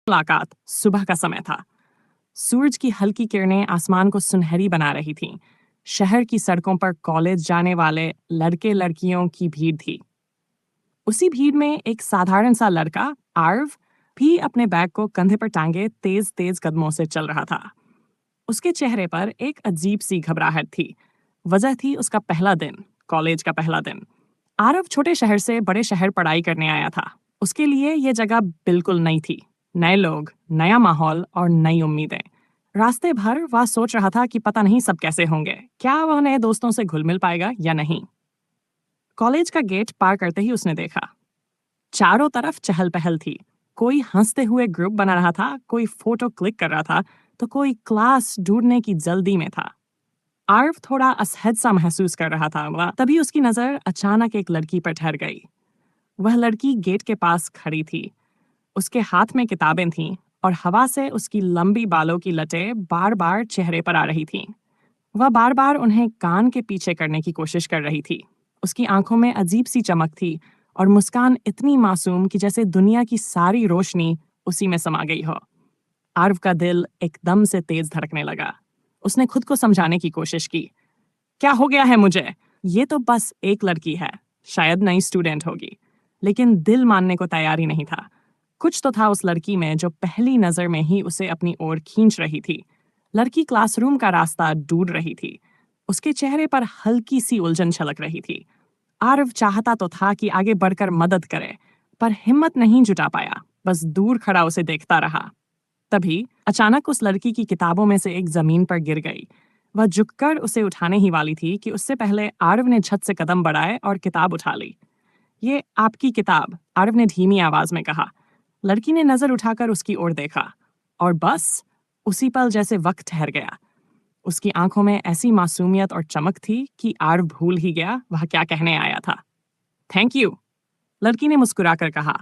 मुलाकात सुबह का समय था। सूरज की हल्की किरणें आसमान को सुनहरी बना रही थीं। शहर की सड़कों पर कॉलेज जाने वाले लड़के लड़कियों की भीड़ थी। उसी भीड़ में एक साधारण सा लड़का आर्व भी अपने बैग को कंधे पर टांगे तेज तेज कदमों से चल रहा था। उसके चेहरे पर एक अजीब सी घबराहट थी। वजह थी उसका पहला दिन, कॉलेज का पहला दिन। आरव छोटे शहर से बड़े शहर पढ़ाई करने आया था। उसके लिए यह जगह बिल्कुल नई थी। नए लोग, नया माहौल और नई उम्मीदें। रास्ते भर वह सोच रहा था कि पता नहीं सब कैसे होंगे, क्या वह नए दोस्तों से घुल मिल पाएगा या नहीं। कॉलेज का गेट पार करते ही उसने देखा, चारों तरफ चहल पहल थी। कोई हंसते हुए ग्रुप बना रहा था, कोई फोटो क्लिक कर रहा था, तो कोई क्लास ढूंढने की जल्दी में था। आर्व थोड़ा असहज सा महसूस कर रहा था। तभी उसकी नजर अचानक एक लड़की पर ठहर गई। वह लड़की गेट के पास खड़ी थी। उसके हाथ में किताबें थीं और हवा से उसकी लंबी बालों की लटें बार बार चेहरे पर आ रही थीं। वह बार बार उन्हें कान के पीछे करने की कोशिश कर रही थी। उसकी आंखों में अजीब सी चमक थी और मुस्कान इतनी मासूम कि जैसे दुनिया की सारी रोशनी उसी में समा गई हो। आर्व का दिल एकदम से तेज धड़कने लगा। उसने खुद को समझाने की कोशिश की। क्या हो गया है मुझे? ये तो बस एक लड़की है, शायद नई स्टूडेंट होगी। लेकिन दिल मानने को तैयार ही नहीं था। कुछ तो था उस लड़की में जो पहली नजर में ही उसे अपनी ओर खींच रही थी। लड़की क्लासरूम का रास्ता ढूंढ रही थी। उसके चेहरे पर हल्की सी उलझन छलक रही थी। आरव चाहता तो था कि आगे बढ़कर मदद करे, पर हिम्मत नहीं जुटा पाया। बस दूर खड़ा उसे देखता रहा। तभी अचानक उस लड़की की किताबों में से एक जमीन पर गिर गई। वह झुककर उसे उठाने ही वाली थी कि उससे पहले आरव ने झट से कदम बढ़ाए और किताब उठा ली। ये आपकी किताब, आरव ने धीमी आवाज में कहा। लड़की ने नजर उठाकर उसकी ओर देखा और बस उसी पल जैसे वक्त ठहर गया। उसकी आंखों में ऐसी मासूमियत और चमक थी कि आरव भूल ही गया वह क्या कहने आया था। थैंक यू, लड़की ने मुस्कुराकर कहा।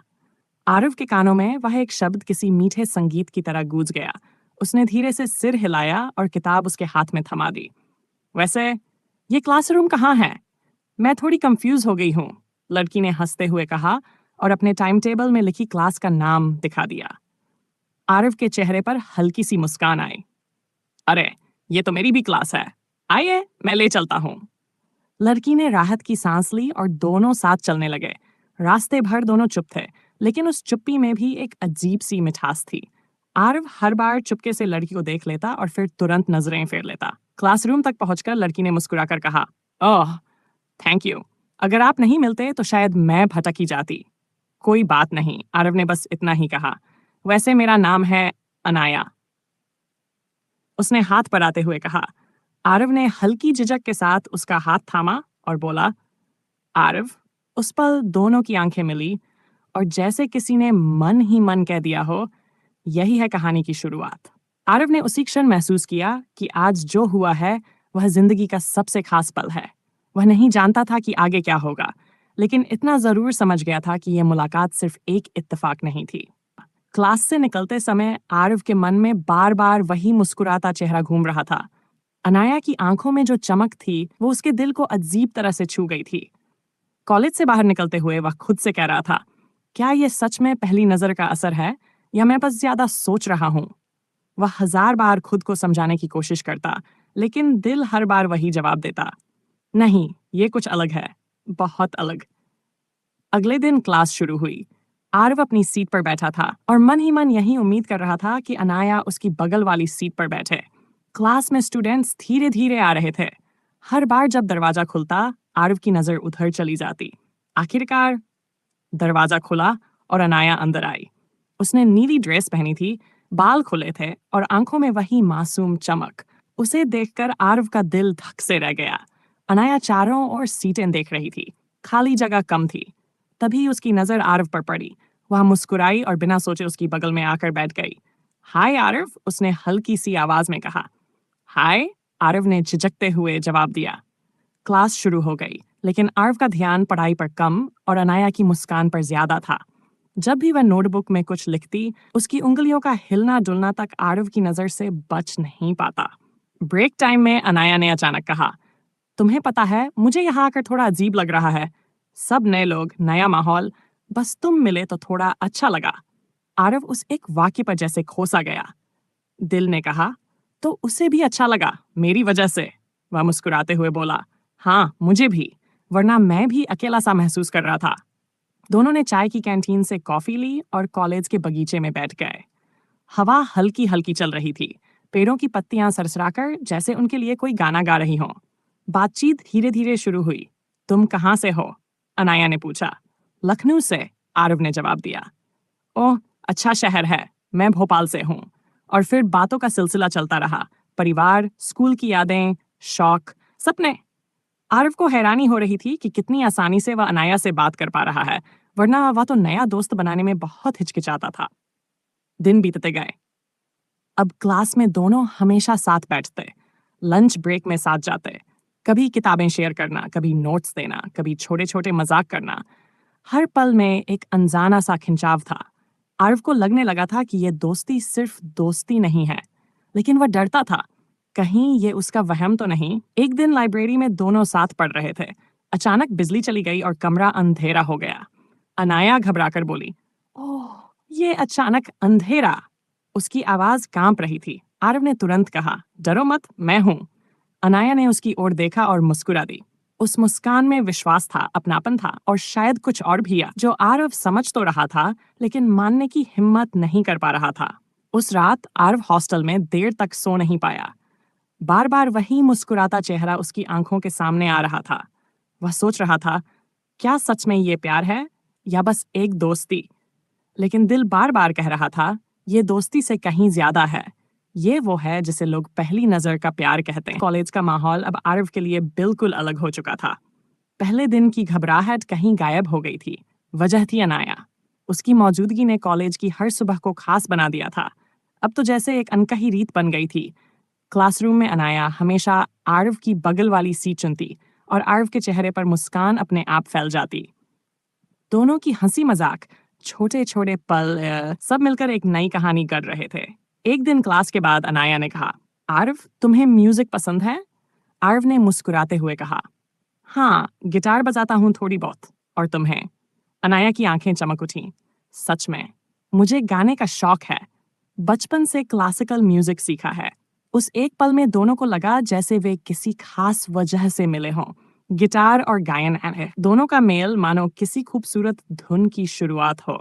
आरव के कानों में वह एक शब्द किसी मीठे संगीत की तरह गूंज गया। उसने धीरे से सिर हिलाया और किताब उसके हाथ में थमा दी। वैसे ये क्लासरूम कहाँ है? मैं थोड़ी कंफ्यूज हो गई हूँ, लड़की ने हंसते हुए कहा और अपने टाइम टेबल में लिखी क्लास का नाम दिखा दिया। आरव के चेहरे पर हल्की सी मुस्कान आई। अरे, ये तो मेरी भी क्लास है। आइए, मैं ले चलता हूँ। लड़की ने राहत की सांस ली और दोनों साथ चलने लगे। रास्ते भर दोनों चुप थे, लेकिन उस चुप्पी में भी एक अजीब सी मिठास थी। आरव हर बार चुपके से लड़की को देख लेता और फिर तुरंत नजरें फेर लेता। क्लासरूम तक पहुंचकर लड़की ने मुस्कुराकर कहा, ओह, थैंक यू। अगर आप नहीं मिलते तो शायद मैं भटक ही जाती। कोई बात नहीं, आरव ने बस इतना ही कहा। वैसे मेरा नाम है अनाया, उसने हाथ बढ़ाते हुए कहा। आरव ने हल्की झिझक के साथ उसका हाथ थामा और बोला, आरव। उस पल दोनों की आंखें मिली और जैसे किसी ने मन ही मन कह दिया हो, यही है कहानी की शुरुआत। आरव ने उसी क्षण महसूस किया कि आज जो हुआ है वह जिंदगी का सबसे खास पल है। वह नहीं जानता था कि आगे क्या होगा, लेकिन इतना जरूर समझ गया था कि यह मुलाकात सिर्फ एक इत्तेफाक नहीं थी। क्लास से निकलते समय आरव के मन में बार बार वही मुस्कुराता चेहरा घूम रहा था। अनाया की आंखों में जो चमक थी वो उसके दिल को अजीब तरह से छू गई थी। कॉलेज से बाहर निकलते हुए वह खुद से कह रहा था, क्या यह सच में पहली नजर का असर है या मैं बस ज्यादा सोच रहा हूँ? वह हजार बार खुद को समझाने की कोशिश करता, लेकिन दिल हर बार वही जवाब देता, नहीं, ये कुछ अलग है, बहुत अलग। अगले दिन क्लास शुरू हुई। आरव अपनी सीट पर बैठा था और मन ही मन यही उम्मीद कर रहा था कि अनाया उसकी बगल वाली सीट पर बैठे। क्लास में स्टूडेंट्स धीरे धीरे आ रहे थे। हर बार जब दरवाजा खुलता, आरव की नजर उधर चली जाती। आखिरकार दरवाजा खुला और अनाया अंदर आई। उसने नीली ड्रेस पहनी थी, बाल खुले थे और आंखों में वही मासूम चमक। उसे देखकर आरव का दिल धक से रह गया। अनाया चारों ओर सीटें देख रही थी, खाली जगह कम थी। तभी उसकी नजर आरव पर पड़ी। वह मुस्कुराई और बिना सोचे उसकी बगल में आकर बैठ गई। हाय आरव, उसने हल्की सी आवाज में कहा। हाय, आरव ने झिझकते हुए जवाब दिया। क्लास शुरू हो गई, लेकिन आरव का ध्यान पढ़ाई पर कम और अनाया की मुस्कान पर ज्यादा था। जब भी वह नोटबुक में कुछ लिखती, उसकी उंगलियों का हिलना डुलना तक आरव की नजर से बच नहीं पाता। ब्रेक टाइम में अनाया ने अचानक कहा, तुम्हें पता है, मुझे यहाँ आकर थोड़ा अजीब लग रहा है। सब नए लोग, नया माहौल, बस तुम मिले तो थोड़ा अच्छा लगा। आरव उस एक वाक्य पर जैसे खोसा गया। दिल ने कहा, तो उसे भी अच्छा लगा मेरी वजह से। वह मुस्कुराते हुए बोला, हाँ मुझे भी, वरना मैं भी अकेला सा महसूस कर रहा था। दोनों ने चाय की कैंटीन से कॉफी ली और कॉलेज के बगीचे में बैठ गए। हवा हल्की हल्की चल रही थी, पेड़ों की पत्तियां सरसराकर जैसे उनके लिए कोई गाना गा रही हों। बातचीत धीरे धीरे शुरू हुई। तुम कहाँ से हो? अनाया ने पूछा। लखनऊ से, आरव ने जवाब दिया। ओह, अच्छा शहर है, मैं भोपाल से हूँ। और फिर बातों का सिलसिला चलता रहा। परिवार, स्कूल की यादें, शौक, सपने। आरव को हैरानी हो रही थी कि कितनी आसानी से वह अनाया से बात कर पा रहा है, वरना वह तो नया दोस्त बनाने में बहुत हिचकिचाता था। दिन बीतते गए। अब क्लास में दोनों हमेशा साथ बैठते, लंच ब्रेक में साथ जाते। कभी किताबें शेयर करना, कभी नोट्स देना, कभी छोटे छोटे मजाक करना। हर पल में एक अनजाना सा खिंचाव था। आरव को लगने लगा था कि यह दोस्ती सिर्फ दोस्ती नहीं है, लेकिन वह डरता था कहीं ये उसका वहम तो नहीं। एक दिन लाइब्रेरी में दोनों साथ पढ़ रहे थे। अचानक बिजली चली गई और कमरा अंधेरा हो गया। अनाया घबराकर बोली, ओह, ये अचानक अंधेरा। उसकी आवाज कांप रही थी। आरव ने तुरंत कहा, डरो मत, मैं हूं। अनाया ने उसकी ओर देखा और मुस्कुरा दी। उस मुस्कान में विश्वास था, अपनापन था और शायद कुछ और भी जो आरव समझ तो रहा था, लेकिन मानने की हिम्मत नहीं कर पा रहा था। उस रात आरव हॉस्टल में देर तक सो नहीं पाया। बार बार वही मुस्कुराता चेहरा उसकी आंखों के सामने आ रहा था। वह सोच रहा था, क्या सच में ये प्यार है या बस एक दोस्ती? लेकिन दिल बार बार कह रहा था, ये दोस्ती से कहीं ज्यादा है। ये वो है जिसे लोग पहली नजर का प्यार कहते हैं। कॉलेज का माहौल अब आरव के लिए बिल्कुल अलग हो चुका था। पहले दिन की घबराहट कहीं गायब हो गई थी। वजह थी अनाया। उसकी मौजूदगी ने कॉलेज की हर सुबह को खास बना दिया था। अब तो जैसे एक अनकही रीत बन गई थी। क्लासरूम में अनाया हमेशा आरव की बगल वाली सीट चुनती और आरव के चेहरे पर मुस्कान अपने आप फैल जाती। दोनों की हंसी मजाक, छोटे छोटे पल, सब मिलकर एक नई कहानी गढ़ रहे थे। एक दिन क्लास के बाद अनाया ने कहा, आरव, तुम्हें म्यूजिक पसंद है? आरव ने मुस्कुराते हुए कहा, हाँ, गिटार बजाता हूँ थोड़ी बहुत। और तुम्हें? अनाया की आंखें चमक उठीं। सच में, मुझे गाने का शौक है। बचपन से क्लासिकल म्यूजिक सीखा है। उस एक पल में दोनों को लगा जैसे वे किसी खास वजह से मिले हों। गिटार और गायन है दोनों का मेल मानो किसी खूबसूरत धुन की शुरुआत हो।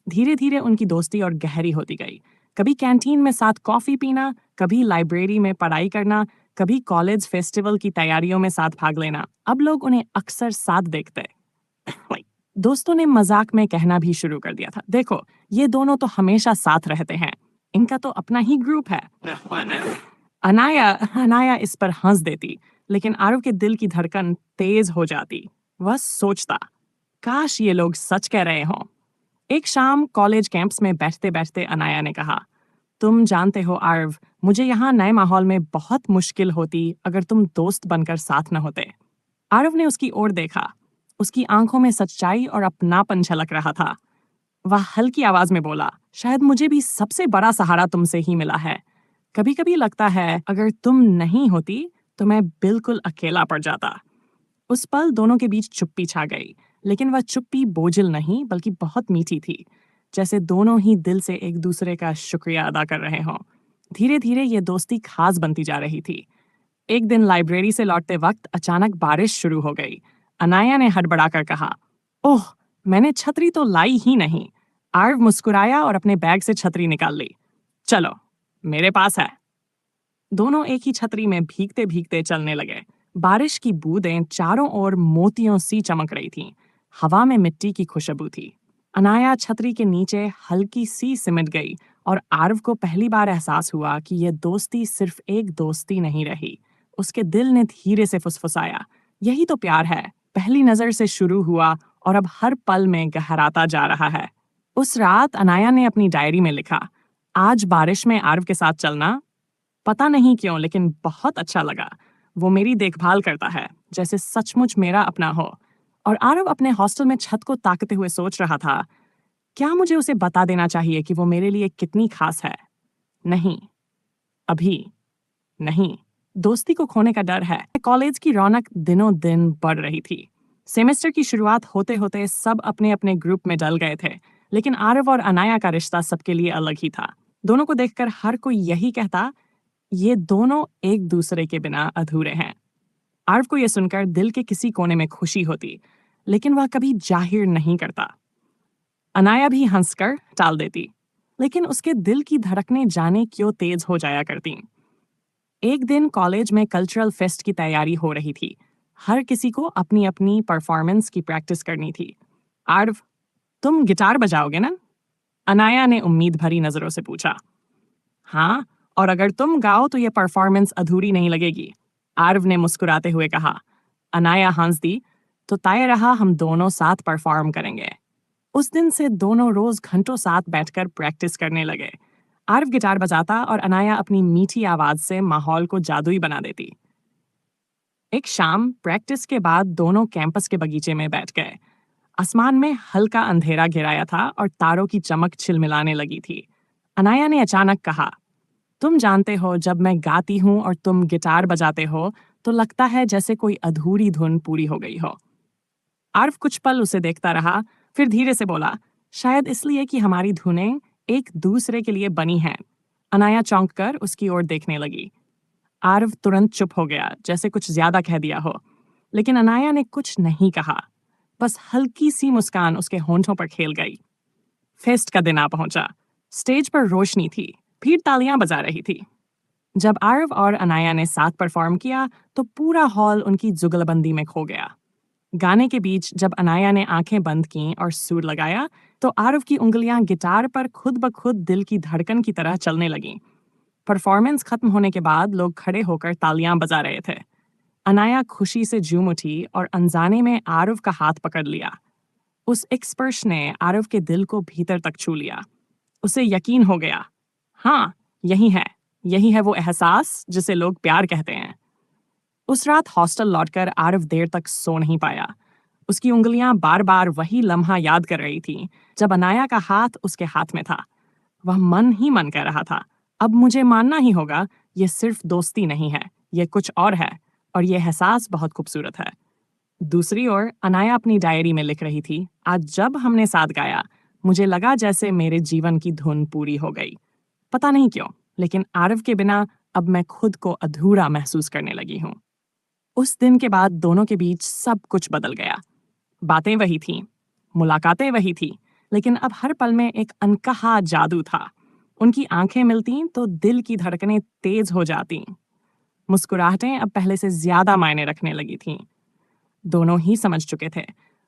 धीरे धीरे उनकी दोस्ती और गहरी होती गई। कभी कैंटीन में साथ कॉफी पीना, कभी लाइब्रेरी में पढ़ाई करना, कभी कॉलेज फेस्टिवल की तैयारियों में साथ भाग लेना। अब लोग उन्हें अक्सर साथ देखते। दोस्तों ने मजाक में कहना भी शुरू कर दिया था, देखो, ये दोनों तो हमेशा साथ रहते हैं, इनका तो अपना ही ग्रुप है। अनाया अनाया इस पर हंस देती, लेकिन आरव के दिल की धड़कन तेज हो जाती। वह सोचता, काश ये लोग सच कह रहे हों। एक शाम कॉलेज कैंप्स में बैठते बैठते अनाया ने कहा, तुम जानते हो आरव, मुझे यहाँ नए माहौल में बहुत मुश्किल होती अगर तुम दोस्त बनकर साथ न होते। आरव ने उसकी ओर देखा। उसकी आंखों में सच्चाई और अपनापन झलक रहा था। वह हल्की आवाज में बोला, शायद मुझे भी सबसे बड़ा सहारा तुमसे ही मिला है। कभी कभी लगता है अगर तुम नहीं होती तो मैं बिल्कुल अकेला पड़ जाता। उस पल दोनों के बीच चुप्पी छा गई, लेकिन वह चुप्पी बोझिल नहीं बल्कि बहुत मीठी थी, जैसे दोनों ही दिल से एक दूसरे का शुक्रिया अदा कर रहे हों। धीरे धीरे ये दोस्ती खास बनती जा रही थी। एक दिन लाइब्रेरी से लौटते वक्त अचानक बारिश शुरू हो गई। अनाया ने हड़बड़ाकर कहा, ओह, मैंने छतरी तो लाई ही नहीं। आर्व मुस्कुराया और अपने बैग से छतरी निकाल ली। चलो, मेरे पास है। दोनों एक ही छतरी में भीगते भीगते चलने लगे। बारिश की बूंदें चारों ओर मोतियों सी चमक रही थीं। हवा में मिट्टी की खुशबू थी। अनाया छतरी के नीचे हल्की सी सिमट गई और आर्व को पहली बार एहसास हुआ कि यह दोस्ती सिर्फ एक दोस्ती नहीं रही। उसके दिल ने धीरे से फुसफुसाया, यही तो प्यार है, पहली नजर से शुरू हुआ और अब हर पल में गहराता जा रहा है। उस रात अनाया ने अपनी डायरी में लिखा, आज बारिश में आर्व के साथ चलना, पता नहीं क्यों लेकिन बहुत अच्छा लगा। वो मेरी देखभाल करता है जैसे सचमुच मेरा अपना हो। और आरव अपने हॉस्टल में छत को ताकते हुए सोच रहा था, क्या मुझे उसे बता देना चाहिए कि वो मेरे लिए कितनी खास है? नहीं, अभी नहीं। दोस्ती को खोने का डर है। कॉलेज की रौनक दिनों दिन बढ़ रही थी। सेमेस्टर की शुरुआत होते होते सब अपने अपने ग्रुप में डल गए थे। लेकिन आरव और अनाया का रिश्ता सबके लिए अलग ही था। दोनों को देखकर हर कोई यही कहता, ये दोनों एक दूसरे के बिना अधूरे हैं। आरव को यह सुनकर दिल के किसी कोने में खुशी होती, लेकिन वह कभी जाहिर नहीं करता। अनाया भी हंसकर टाल देती, लेकिन उसके दिल की धड़कनें जाने क्यों तेज हो जाया करती। एक दिन कॉलेज में कल्चरल फेस्ट की तैयारी हो रही थी। हर किसी को अपनी अपनी परफॉर्मेंस की प्रैक्टिस करनी थी। आरव, तुम गिटार बजाओगे ना? अनाया ने उम्मीद भरी नजरों से पूछा। हाँ, और अगर तुम गाओ तो ये परफॉर्मेंस अधूरी नहीं लगेगी, आरव ने मुस्कुराते हुए कहा। अनाया हंस दी, तो तय रहा हम दोनों साथ परफॉर्म करेंगे। उस दिन से दोनों रोज घंटों साथ बैठकर प्रैक्टिस करने लगे। आरव गिटार बजाता और अनाया अपनी मीठी आवाज से माहौल को जादुई बना देती। एक शाम प्रैक्टिस के बाद दोनों कैंपस के बगीचे में बैठ गए। आसमान में हल्का अंधेरा घिराया था और तारों की चमक छिलमिलाने लगी थी। अनाया ने अचानक कहा, तुम जानते हो, जब मैं गाती हूँ और तुम गिटार बजाते हो तो लगता है जैसे कोई अधूरी धुन पूरी हो गई हो। आर्व कुछ पल उसे देखता रहा, फिर धीरे से बोला, शायद इसलिए कि हमारी धुनें एक दूसरे के लिए बनी हैं। अनाया चौंक कर उसकी ओर देखने लगी। आर्व तुरंत चुप हो गया, जैसे कुछ ज्यादा कह दिया हो। लेकिन अनाया ने कुछ नहीं कहा, बस हल्की सी मुस्कान उसके होंठों पर खेल गई। फेस्ट का दिन आ पहुंचा। स्टेज पर रोशनी थी, भीड़ तालियां बजा रही थी। जब आरव और अनाया ने साथ परफॉर्म किया तो पूरा हॉल उनकी जुगलबंदी में खो गया। गाने के बीच जब अनाया ने आंखें बंद की और सुर लगाया तो आरव की उंगलियां गिटार पर खुद ब खुद दिल की धड़कन की तरह चलने लगीं। परफॉर्मेंस खत्म होने के बाद लोग खड़े होकर तालियां बजा रहे थे। अनाया खुशी से झूम उठी और अनजाने में आरव का हाथ पकड़ लिया। उस एक स्पर्श ने आरव के दिल को भीतर तक छू लिया। उसे यकीन हो गया, हाँ, यही है वो एहसास जिसे लोग प्यार कहते हैं। उस रात हॉस्टल लौटकर आरव देर तक सो नहीं पाया। उसकी उंगलियां बार बार वही लम्हा याद कर रही थीं, जब अनाया का हाथ उसके हाथ में था। वह मन ही मन कह रहा था, अब मुझे मानना ही होगा, ये सिर्फ दोस्ती नहीं है, ये कुछ और ये एहसास बहुत खूबसूरत है। दूसरी ओर अनाया अपनी डायरी में लिख रही थी, आज जब हमने साथ गाया मुझे लगा जैसे मेरे जीवन की धुन पूरी हो गई। पता नहीं क्यों, लेकिन आरव के बिना अब मैं खुद को अधूरा महसूस करने लगी हूँ। उस दिन के बाद दोनों के बीच सब कुछ बदल गया। बातें वही थीं, मुलाकातें वही थी, लेकिन अब हर पल में एक अनकहा जादू था। उनकी आंखें मिलती तो दिल की धड़कनें तेज हो जाती। मुस्कुराहटें अब पहले से ज्यादा मायने रखने लगी थीं। दोनों ही समझ चुके थे,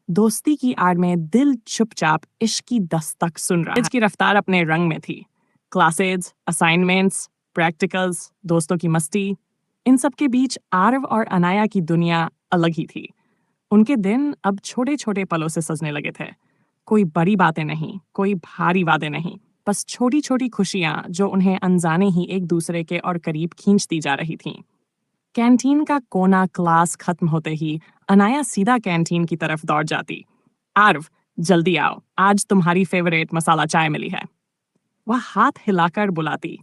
दोस्ती की आड़ में दिल चुपचाप इश्क की दस्तक सुन रहा है। की रफ्तार अपने रंग में थी। क्लासेज, असाइनमेंट्स, प्रैक्टिकल्स, दोस्तों की मस्ती, इन सब के बीच आरव और अनाया की दुनिया अलग ही थी। उनके दिन अब छोटे छोटे पलों से सजने लगे थे। कोई बड़ी बातें नहीं, कोई भारी वादे नहीं, बस छोटी छोटी खुशियां जो उन्हें अनजाने ही एक दूसरे के और करीब खींचती जा रही थीं। कैंटीन का कोना क्लास खत्म होते ही अनाया सीधा कैंटीन की तरफ दौड़ जाती। आरव, जल्दी आओ, आज तुम्हारी फेवरेट मसाला चाय मिली है। वह हाथ हिलाकर बुलाती।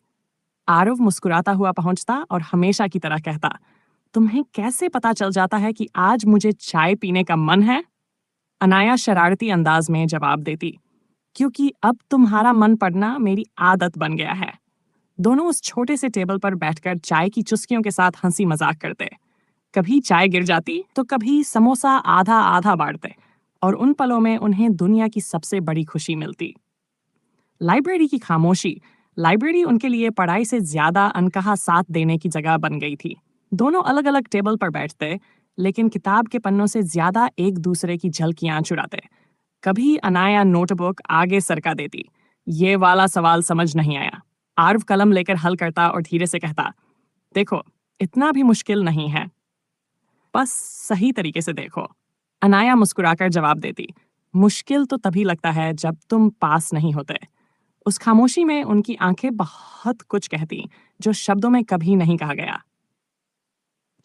आरव मुस्कुराता हुआ पहुंचता और हमेशा की तरह कहता, तुम्हें कैसे पता चल जाता है कि आज मुझे चाय पीने का मन है? अनाया शरारती अंदाज में जवाब देती, क्योंकि अब तुम्हारा मन पड़ना मेरी आदत बन गया है। दोनों उस छोटे से टेबल पर बैठकर चाय की चुस्कियों के साथ हंसी मजाक करते। कभी चाय गिर जाती तो कभी समोसा आधा आधा बांटते, और उन पलों में उन्हें दुनिया की सबसे बड़ी खुशी मिलती। लाइब्रेरी की खामोशी। लाइब्रेरी उनके लिए पढ़ाई से ज्यादा अनकहा साथ देने की जगह बन गई थी। दोनों अलग अलग टेबल पर बैठते, लेकिन किताब के पन्नों से ज्यादा एक दूसरे की झलकियां चुराते। कभी अनाया नोटबुक आगे सरका देती, ये वाला सवाल समझ नहीं आया। आर्व कलम लेकर हल करता और धीरे से कहता, देखो, इतना भी मुश्किल नहीं है, बस सही तरीके से देखो। अनाया मुस्कुराकर जवाब देती, मुश्किल तो तभी लगता है जब तुम पास नहीं होते। उस खामोशी में उनकी आंखें बहुत कुछ कहती, जो शब्दों में कभी नहीं कहा गया।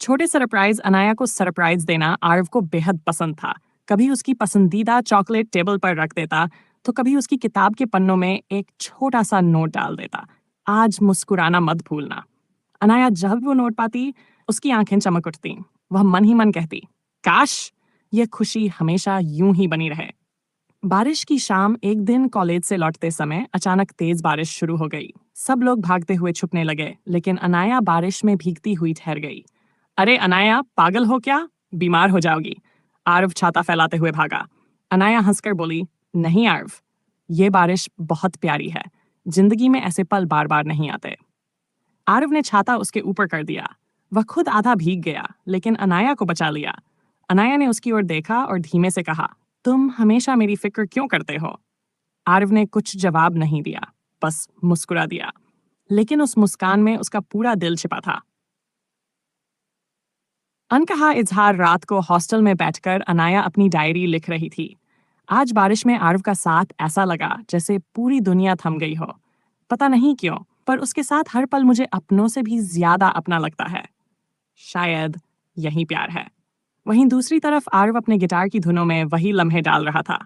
छोटे सरप्राइज। अनाया को सरप्राइज देना आर्व को बेहद पसंद था। कभी उसकी पसंदीदा चॉकलेट टेबल पर रख देता, तो कभी उसकी किताब के पन्नों में एक छोटा सा नोट डाल देता, आज मुस्कुराना मत भूलना। अनाया जब वो नोट पाती, उसकी आंखें चमक उठती। वह मन ही मन कहती, काश ये खुशी हमेशा यूं ही बनी रहे। बारिश की शाम एक दिन कॉलेज से लौटते समय अचानक तेज बारिश शुरू हो गई। सब लोग भागते हुए छुपने लगे, लेकिन अनाया बारिश में भीगती हुई ठहर गई। अरे अनाया, पागल हो क्या? बीमार हो जाओगी। आरव छाता फैलाते हुए भागा। अनाया हंसकर बोली, नहीं आरव, ये बारिश बहुत प्यारी है। जिंदगी में ऐसे पल बार बार नहीं आते। आरव ने छाता उसके ऊपर कर दिया। वह खुद आधा भीग गया, लेकिन अनाया को बचा लिया। अनाया ने उसकी ओर देखा और धीमे से कहा, तुम हमेशा मेरी फिक्र क्यों करते हो? आरव ने कुछ जवाब नहीं दिया, बस मुस्कुरा दिया। लेकिन उस मुस्कान में उसका पूरा दिल छिपा था। अनकहा इजहार रात को हॉस्टल में बैठकर अनाया अपनी डायरी लिख रही थी। आज बारिश में आरव का साथ ऐसा लगा जैसे पूरी दुनिया थम गई हो। पता नहीं क्यों, पर उसके साथ हर पल मुझे अपनों से भी ज्यादा अपना लगता है। शायद यही प्यार है। वहीं दूसरी तरफ आरव अपने गिटार की धुनों में वही लम्हे डाल रहा था।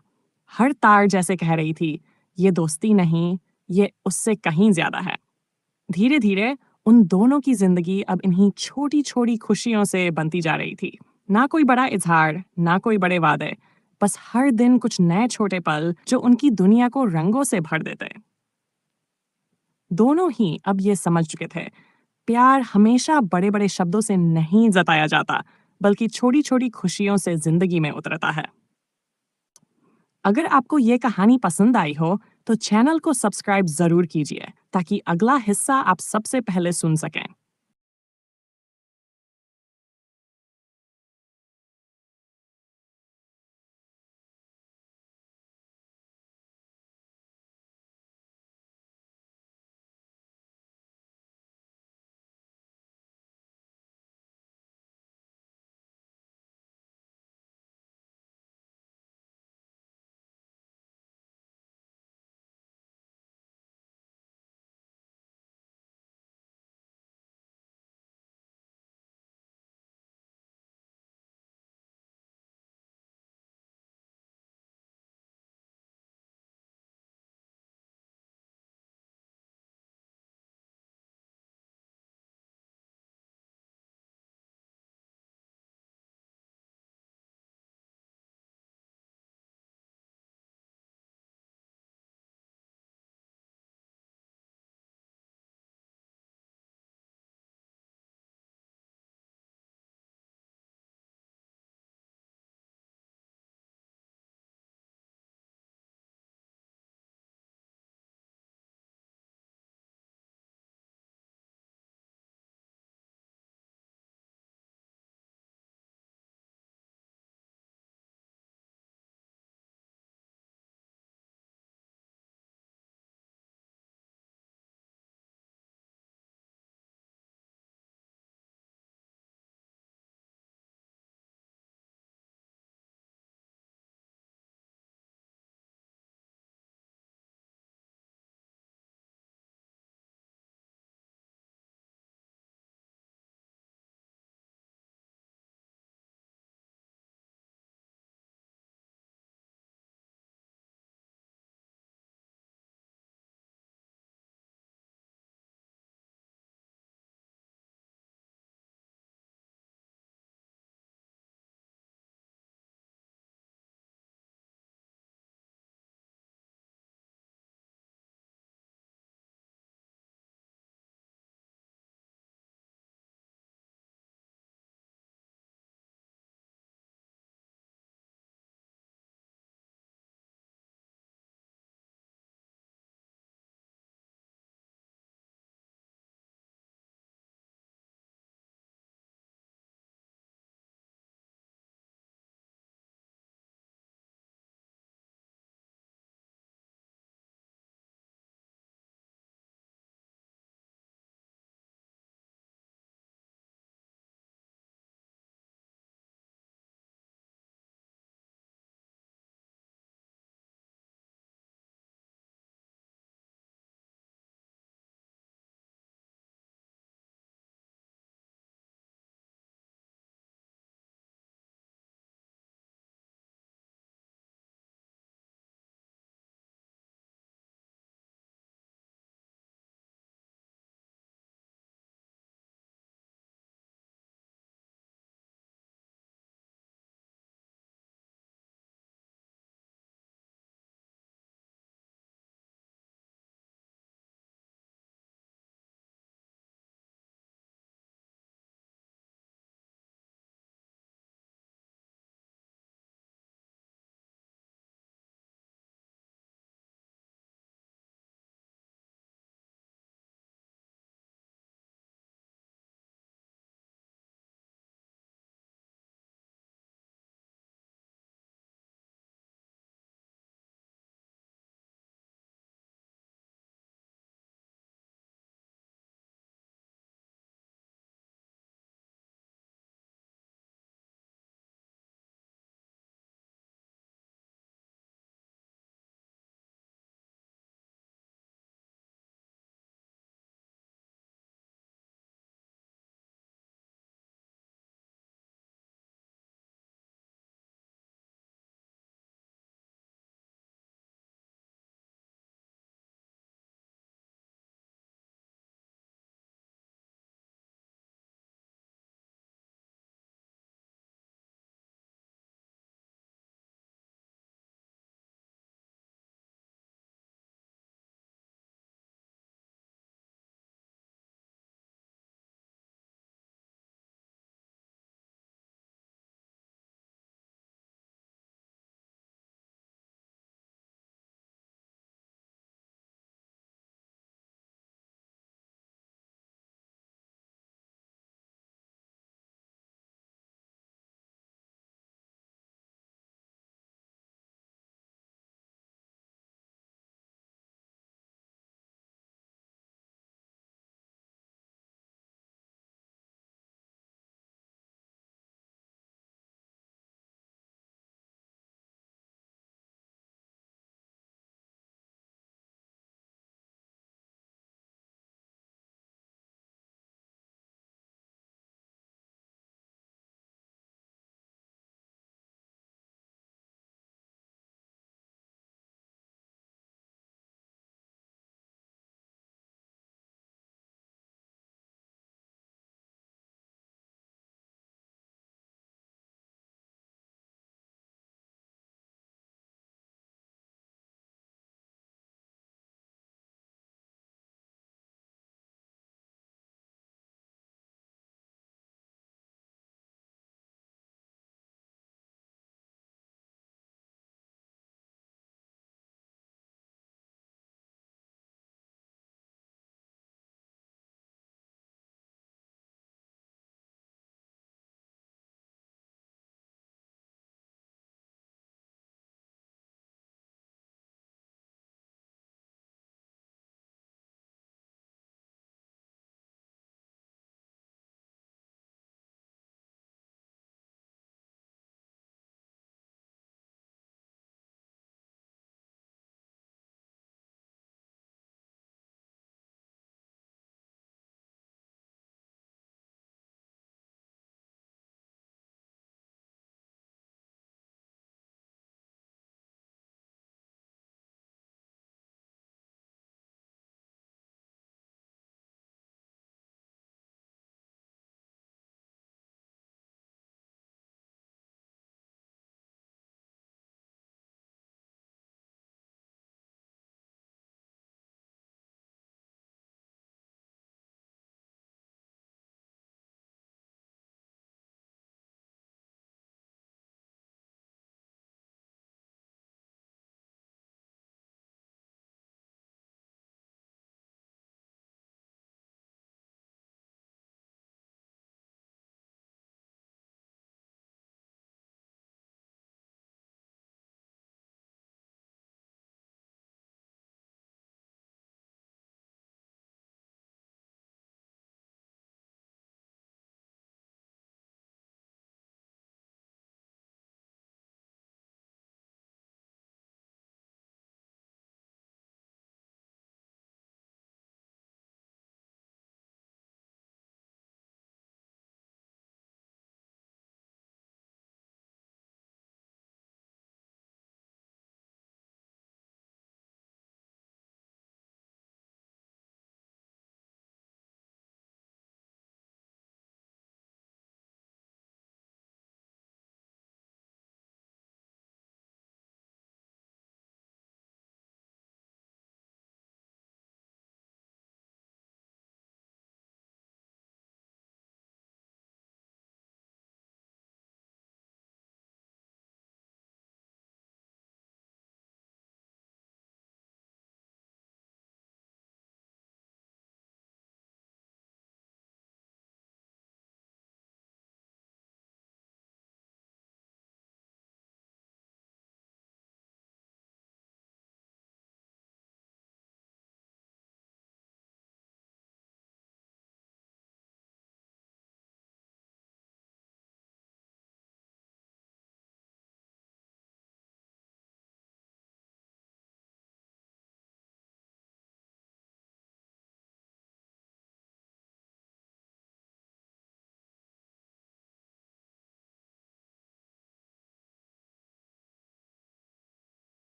हर तार जैसे कह रही थी, ये दोस्ती नहीं, ये उससे कहीं ज्यादा है। धीरे धीरे उन दोनों की जिंदगी अब इन्हीं छोटी छोटी खुशियों से बनती जा रही थी। ना कोई बड़ा इजहार, ना कोई बड़े वादे, बस हर दिन कुछ नए छोटे पल जो उनकी दुनिया को रंगों से भर देते। दोनों ही अब ये समझ चुके थे, प्यार हमेशा बड़े बड़े शब्दों से नहीं जताया जाता, बल्कि छोटी छोटी खुशियों से जिंदगी में उतरता है। अगर आपको ये कहानी पसंद आई हो तो चैनल को सब्सक्राइब जरूर कीजिए, ताकि अगला हिस्सा आप सबसे पहले सुन सकें।